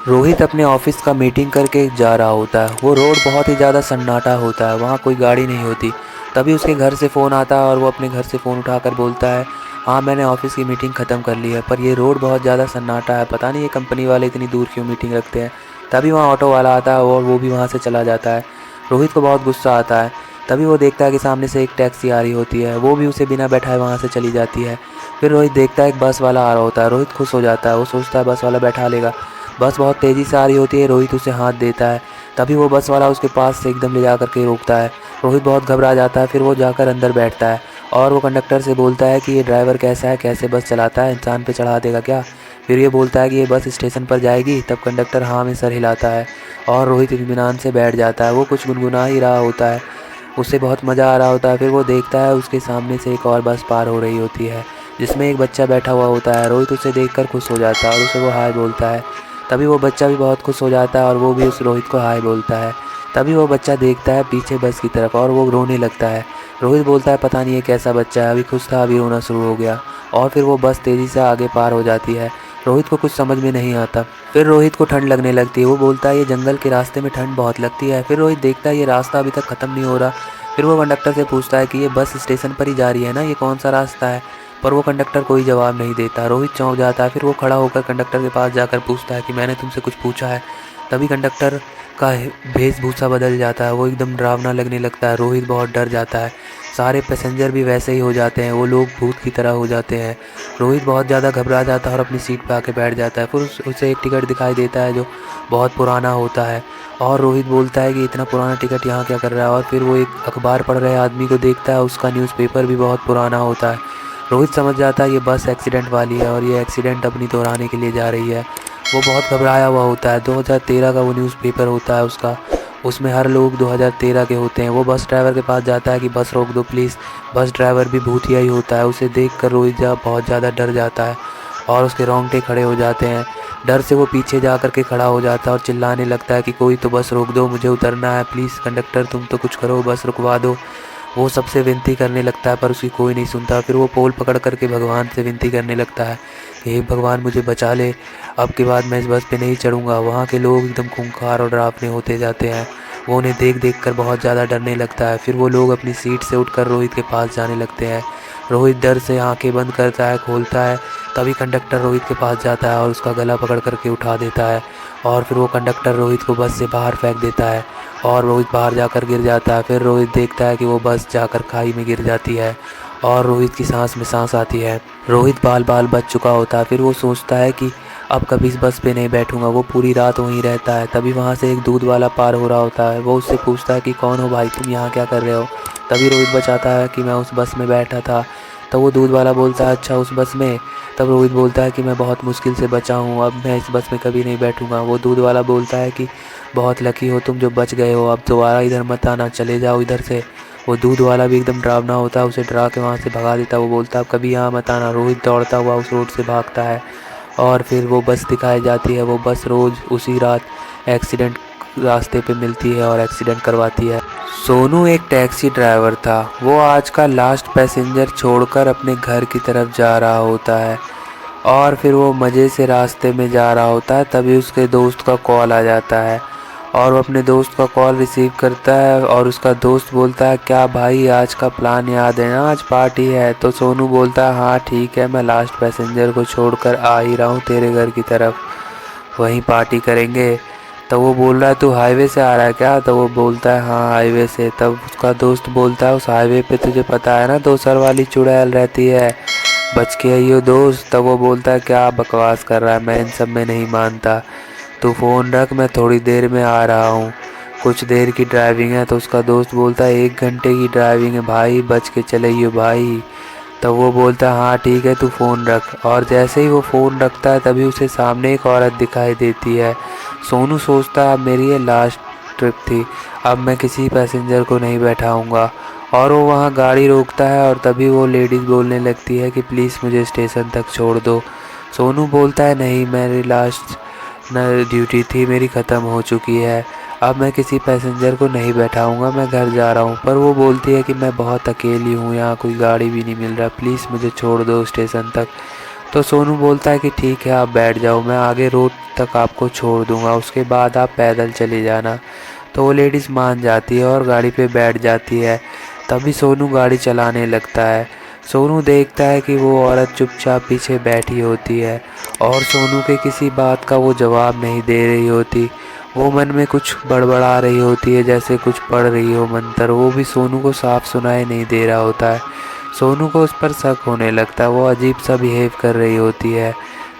रोहित अपने ऑफिस का मीटिंग करके जा रहा होता है। वो रोड बहुत ही ज़्यादा सन्नाटा होता है, वहाँ कोई गाड़ी नहीं होती। तभी उसके घर से फ़ोन आता है और वो अपने घर से फ़ोन उठाकर बोलता है, हाँ मैंने ऑफिस की मीटिंग ख़त्म कर ली है, पर ये रोड बहुत ज़्यादा सन्नाटा है, पता नहीं ये कंपनी वाले इतनी दूर क्यों मीटिंग रखते हैं। तभी वहाँ ऑटो वाला आता है और वो भी वहाँ से चला जाता है। रोहित को बहुत गुस्सा आता है। तभी वो देखता है कि सामने से एक टैक्सी आ रही होती है, वो भी उसे बिना बैठाए वहाँ से चली जाती है। फिर रोहित देखता है एक बस वाला आ रहा होता है। रोहित खुश हो जाता है, वो सोचता है बस वाला बैठा लेगा। बस बहुत तेज़ी से आ रही होती है, रोहित उसे हाथ देता है। तभी वो बस वाला उसके पास से एकदम ले जा कर के रोकता है। रोहित बहुत घबरा जाता है। फिर वो जाकर अंदर बैठता है और वो कंडक्टर से बोलता है कि ये ड्राइवर कैसा है, कैसे बस चलाता है, इंसान पे चढ़ा देगा क्या। फिर ये बोलता है कि ये बस स्टेशन पर जाएगी। तब कंडक्टर हाँ में सर हिलाता है और रोहित इत्मीनान से बैठ जाता है। वो कुछ गुनगुना ही रहा होता है, उसे बहुत मज़ा आ रहा होता है। फिर वो देखता है उसके सामने से एक और बस पार हो रही होती है, जिसमें एक बच्चा बैठा हुआ होता है। रोहित उसे देखकर खुश हो जाता है और उसे वो हाय बोलता है। तभी वो बच्चा भी बहुत खुश हो जाता है और वो भी उस रोहित को हाय बोलता है। तभी वो बच्चा देखता है पीछे बस की तरफ और वो रोने लगता है। रोहित बोलता है पता नहीं ये कैसा बच्चा है, अभी खुश था अभी रोना शुरू हो गया। और फिर वो बस तेज़ी से आगे पार हो जाती है। रोहित को कुछ समझ में नहीं आता। फिर रोहित को ठंड लगने लगती है। वो बोलता है ये जंगल के रास्ते में ठंड बहुत लगती है। फिर रोहित देखता है ये रास्ता अभी तक ख़त्म नहीं हो रहा। फिर वो कंडक्टर से पूछता है कि ये बस स्टेशन पर ही जा रही है ना, ये कौन सा रास्ता है। पर वो कंडक्टर कोई जवाब नहीं देता। रोहित चौंक जाता है। फिर वो खड़ा होकर कंडक्टर के पास जाकर पूछता है कि मैंने तुमसे कुछ पूछा है। तभी कंडक्टर का वेशभूषा बदल जाता है, वो एकदम डरावना लगने लगता है। रोहित बहुत डर जाता है। सारे पैसेंजर भी वैसे ही हो जाते हैं, वो लोग भूत की तरह हो जाते हैं। रोहित बहुत ज़्यादा घबरा जाता है और अपनी सीट पर आके बैठ जाता है। फिर उसे एक टिकट दिखाई देता है जो बहुत पुराना होता है। और रोहित बोलता है कि इतना पुराना टिकट यहाँ क्या कर रहा है। और फिर वो एक अखबार पढ़ रहे आदमी को देखता है, उसका न्यूज़पेपर भी बहुत पुराना होता है। रोहित समझ जाता है ये बस एक्सीडेंट वाली है और ये एक्सीडेंट अपनी दोहराने के लिए जा रही है। वो बहुत घबराया हुआ होता है। 2013 का वो न्यूज़पेपर होता है उसका, उसमें हर लोग 2013 के होते हैं। वो बस ड्राइवर के पास जाता है कि बस रोक दो प्लीज़। बस ड्राइवर भी भूतिया ही होता है। उसे देख कर रोहित बहुत ज़्यादा डर जाता है और उसके रोंगटे खड़े हो जाते हैं। डर से वो पीछे जा कर के खड़ा हो जाता है और चिल्लाने लगता है कि कोई तो बस रोक दो, मुझे उतरना है, प्लीज़ कंडक्टर तुम तो कुछ करो, बस रुकवा दो। वो सबसे विनती करने लगता है पर उसकी कोई नहीं सुनता। फिर वो पोल पकड़ करके भगवान से विनती करने लगता है कि हे भगवान मुझे बचा ले, अब के बाद मैं इस बस पे नहीं चढ़ूँगा। वहाँ के लोग एकदम खूंखार और डरावने होते जाते हैं। वो उन्हें देख देख कर बहुत ज़्यादा डरने लगता है। फिर वो लोग अपनी सीट से उठकर रोहित के पास जाने लगते हैं। रोहित डर से आंखें बंद करता है, खोलता है। तभी कंडक्टर रोहित के पास जाता है और उसका गला पकड़ करके उठा देता है। और फिर वो कंडक्टर रोहित को बस से बाहर फेंक देता है और रोहित बाहर जाकर गिर जाता है। फिर रोहित देखता है कि वो बस जाकर खाई में गिर जाती है और रोहित की सांस में सांस आती है। रोहित बाल बाल बच चुका होता है। फिर वो सोचता है कि अब कभी इस बस पे नहीं बैठूंगा। वो पूरी रात वहीं रहता है। तभी वहाँ से एक दूध वाला पार हो रहा होता है। वो उससे पूछता है कि कौन हो भाई, तुम यहाँ क्या कर रहे हो। तभी रोहित बताता है कि मैं उस बस में बैठा था। तब वो दूध वाला बोलता है अच्छा उस बस में। तब रोहित बोलता है कि मैं बहुत मुश्किल से बचा हूँ, अब मैं इस बस में कभी नहीं बैठूंगा। वो दूध वाला बोलता है कि बहुत लकी हो तुम जो बच गए हो, अब दोबारा इधर मत आना, चले जाओ इधर से। वो दूध वाला भी एकदम डरावना होता है, उसे डरा के वहाँ से भगा देता है। वो बोलता है अब कभी यहाँ मत आना। रोहित दौड़ता हुआ उस रोड से भागता है और फिर वो बस दिखाई जाती है। वो बस रोज़ उसी रात एक्सीडेंट रास्ते पे मिलती है और एक्सीडेंट करवाती है। सोनू एक टैक्सी ड्राइवर था। वो आज का लास्ट पैसेंजर छोड़कर अपने घर की तरफ जा रहा होता है और फिर वो मज़े से रास्ते में जा रहा होता है। तभी उसके दोस्त का कॉल आ जाता है और वो अपने दोस्त का कॉल रिसीव करता है और उसका दोस्त बोलता है क्या भाई आज का प्लान याद है ना, आज पार्टी है। तो सोनू बोलता है हाँ ठीक है, मैं लास्ट पैसेंजर को छोड़कर आ ही रहा हूँ तेरे घर की तरफ, वहीं पार्टी करेंगे। तो वो बोल रहा है तू हाईवे से आ रहा है क्या। तो वो बोलता है हाँ हाईवे से। तब उसका दोस्त बोलता है उस हाईवे पे तुझे पता है ना दो सर वाली चुड़ैल रहती है, बच के आइयो दोस्त। तब वो बोलता है क्या बकवास कर रहा है, मैं इन सब में नहीं मानता, तू फ़ोन रख मैं थोड़ी देर में आ रहा हूँ, कुछ देर की ड्राइविंग है। तो उसका दोस्त बोलता है 1 घंटे की ड्राइविंग है भाई, बच के चले भाई। तो वो बोलता है हाँ ठीक है तू फ़ोन रख। और जैसे ही वो फ़ोन रखता है तभी उसे सामने एक औरत दिखाई देती है। सोनू सोचता है अब मेरी ये लास्ट ट्रिप थी, अब मैं किसी पैसेंजर को नहीं बैठाऊंगा। और वो वहाँ गाड़ी रोकता है और तभी वो लेडीज़ बोलने लगती है कि प्लीज़ मुझे स्टेशन तक छोड़ दो। सोनू बोलता है नहीं मेरी लास्ट न ड्यूटी थी, मेरी ख़त्म हो चुकी है, अब मैं किसी पैसेंजर को नहीं बैठाऊंगा, मैं घर जा रहा हूँ। पर वो बोलती है कि मैं बहुत अकेली हूँ, यहाँ कोई गाड़ी भी नहीं मिल रहा, प्लीज़ मुझे छोड़ दो स्टेशन तक। तो सोनू बोलता है कि ठीक है आप बैठ जाओ, मैं आगे रोड तक आपको छोड़ दूंगा, उसके बाद आप पैदल चले जाना। तो वो लेडीज़ मान जाती है और गाड़ी पे बैठ जाती है। तभी सोनू गाड़ी चलाने लगता है। सोनू देखता है कि वो औरत चुपचाप पीछे बैठी होती है और सोनू के किसी बात का वो जवाब नहीं दे रही होती। वो मन में कुछ बड़बड़ा रही होती है, जैसे कुछ पढ़ रही हो मंत्र। वो भी सोनू को साफ सुनाई नहीं दे रहा होता है। सोनू को उस पर शक होने लगता है, वो अजीब सा बिहेव कर रही होती है।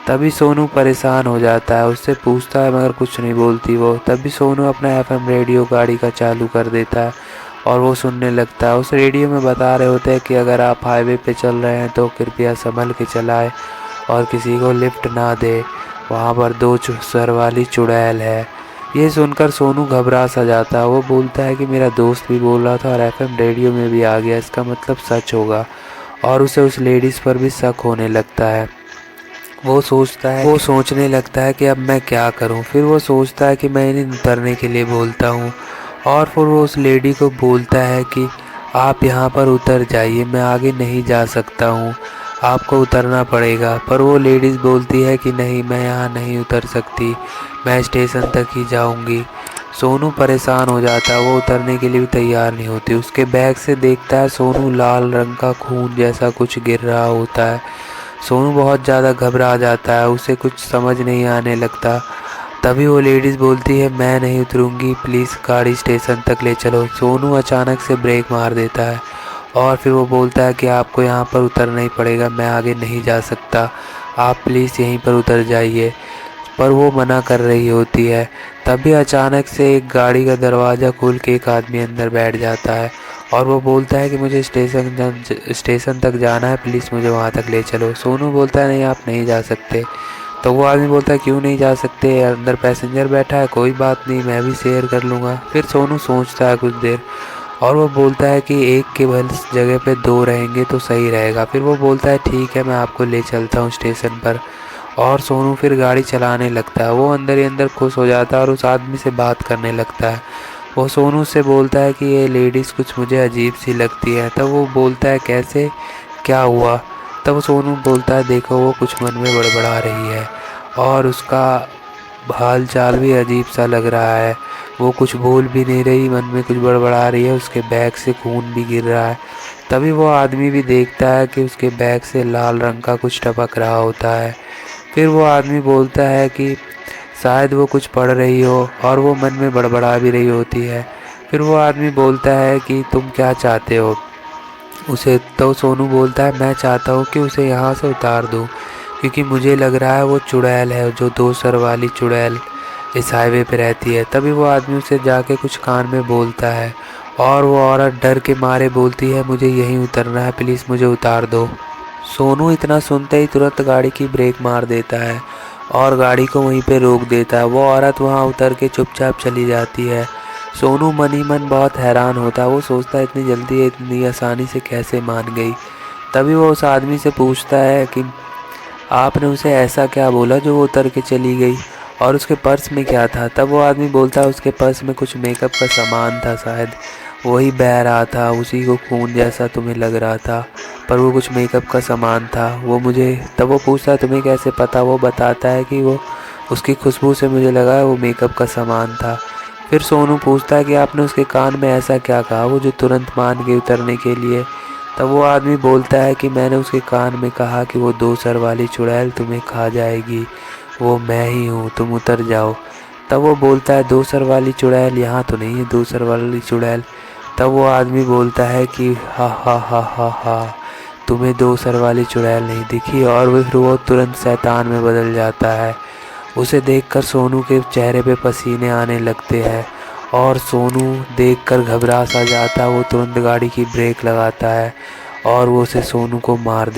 तभी सोनू परेशान हो जाता है, उससे पूछता है मगर कुछ नहीं बोलती वो। तभी सोनू अपना एफएम रेडियो गाड़ी का चालू कर देता है और वो सुनने लगता है। उस रेडियो में बता रहे होते हैं कि अगर आप हाईवे पे चल रहे हैं तो कृपया संभल के चलाएं और किसी को लिफ्ट ना दे, वहाँ पर 2 सर वाली चुड़ैल है। ये सुनकर सोनू घबरा सा जाता है। वो बोलता है कि मेरा दोस्त भी बोल रहा था और एफएम रेडियो में भी आ गया, इसका मतलब सच होगा। और उसे उस लेडीज़ पर भी शक होने लगता है। वो सोचने लगता है कि अब मैं क्या करूं। फिर वो सोचता है कि मैं इन्हें उतरने के लिए बोलता हूं और फिर वो उस लेडी को बोलता है कि आप यहाँ पर उतर जाइए, मैं आगे नहीं जा सकता हूँ, आपको उतरना पड़ेगा। पर वो लेडीज़ बोलती है कि नहीं, मैं यहाँ नहीं उतर सकती, मैं स्टेशन तक ही जाऊँगी। सोनू परेशान हो जाता है, वो उतरने के लिए भी तैयार नहीं होती। उसके बैग से देखता है सोनू, लाल रंग का खून जैसा कुछ गिर रहा होता है। सोनू बहुत ज़्यादा घबरा जाता है, उसे कुछ समझ नहीं आने लगता। तभी वो लेडीज़ बोलती है मैं नहीं उतरूँगी, प्लीज़ गाड़ी स्टेशन तक ले चलो। सोनू अचानक से ब्रेक मार देता है और फिर वो बोलता है कि आपको यहाँ पर उतरना ही पड़ेगा, मैं आगे नहीं जा सकता, आप प्लीज़ यहीं पर उतर जाइए। पर वो मना कर रही होती है। तभी अचानक से एक गाड़ी का दरवाज़ा खोल के एक आदमी अंदर बैठ जाता है और वो बोलता है कि मुझे स्टेशन तक जाना है, प्लीज़ मुझे वहाँ तक ले चलो। सोनू बोलता है नहीं, आप नहीं जा सकते। तो वो आदमी बोलता है क्यों नहीं जा सकते, अंदर पैसेंजर बैठा है, कोई बात नहीं, मैं भी शेयर कर लूँगा। फिर सोनू सोचता है कुछ देर और वो बोलता है कि एक के जगह पे 2 रहेंगे तो सही रहेगा। फिर वो बोलता है ठीक है, मैं आपको ले चलता हूँ स्टेशन पर। और सोनू फिर गाड़ी चलाने लगता है। वो अंदर ही अंदर खुश हो जाता है और उस आदमी से बात करने लगता है। वो सोनू से बोलता है कि ये लेडीज़ कुछ मुझे अजीब सी लगती है। तब वो बोलता है कैसे, क्या हुआ? तब सोनू बोलता है देखो, वो कुछ मन में बड़बड़ा रही है और उसका हाल चाल भी अजीब सा लग रहा है। वो कुछ बोल भी नहीं रही, मन में कुछ बड़बड़ा रही है, उसके बैग से खून भी गिर रहा है। तभी वो आदमी भी देखता है कि उसके बैग से लाल रंग का कुछ टपक रहा होता है। फिर वो आदमी बोलता है कि शायद वो कुछ पढ़ रही हो और वो मन में बड़बड़ा भी रही होती है। फिर वो आदमी बोलता है कि तुम क्या चाहते हो उसे? तो सोनू बोलता है मैं चाहता हूँ कि उसे यहाँ से उतार दूँ, क्योंकि मुझे लग रहा है वो चुड़ैल है, जो 2 सर वाली चुड़ैल इस हाईवे पे रहती है। तभी वो आदमी उसे जाके कुछ कान में बोलता है और वो औरत डर के मारे बोलती है मुझे यहीं उतरना है, प्लीज़ मुझे उतार दो। सोनू इतना सुनते ही तुरंत गाड़ी की ब्रेक मार देता है और गाड़ी को वहीं पे रोक देता है। वो औरत वहाँ उतर के चुपचाप चली जाती है। सोनू मन ही मन बहुत हैरान होता है। वो सोचता है इतनी जल्दी इतनी आसानी से कैसे मान गई। तभी वो उस आदमी से पूछता है कि आपने उसे ऐसा क्या बोला जो वो उतर के चली गई, और उसके पर्स में क्या था? तब वो आदमी बोलता है उसके पर्स में कुछ मेकअप का सामान था, शायद वही बह रहा था, उसी को खून जैसा तुम्हें लग रहा था, पर वो कुछ मेकअप का सामान था। वो मुझे तब वो पूछता है तुम्हें कैसे पता? वो बताता है कि वो उसकी खुशबू से मुझे लगा है वो मेकअप का सामान था। फिर सोनू पूछता है कि आपने उसके कान में ऐसा क्या कहा वो जो तुरंत मान गई उतरने के लिए? तब वो आदमी बोलता है कि मैंने उसके कान में कहा कि वो 2 सर वाली चुड़ैल तुम्हें खा जाएगी, वो मैं ही हूँ, तुम उतर जाओ। तब वो बोलता है 2 सर वाली चुड़ैल यहाँ तो नहीं है, 2 सर वाली चुड़ैल। तब वो आदमी बोलता है कि हा हा हा हा हा, तुम्हें 2 सर वाली चुड़ैल नहीं दिखी, और फिर वो तुरंत शैतान में बदल जाता है। उसे देखकर सोनू के चेहरे पे पसीने आने लगते हैं और सोनू देखकर घबरा सा जाता है। वो तुरंत गाड़ी की ब्रेक लगाता है और वो उसे सोनू को मार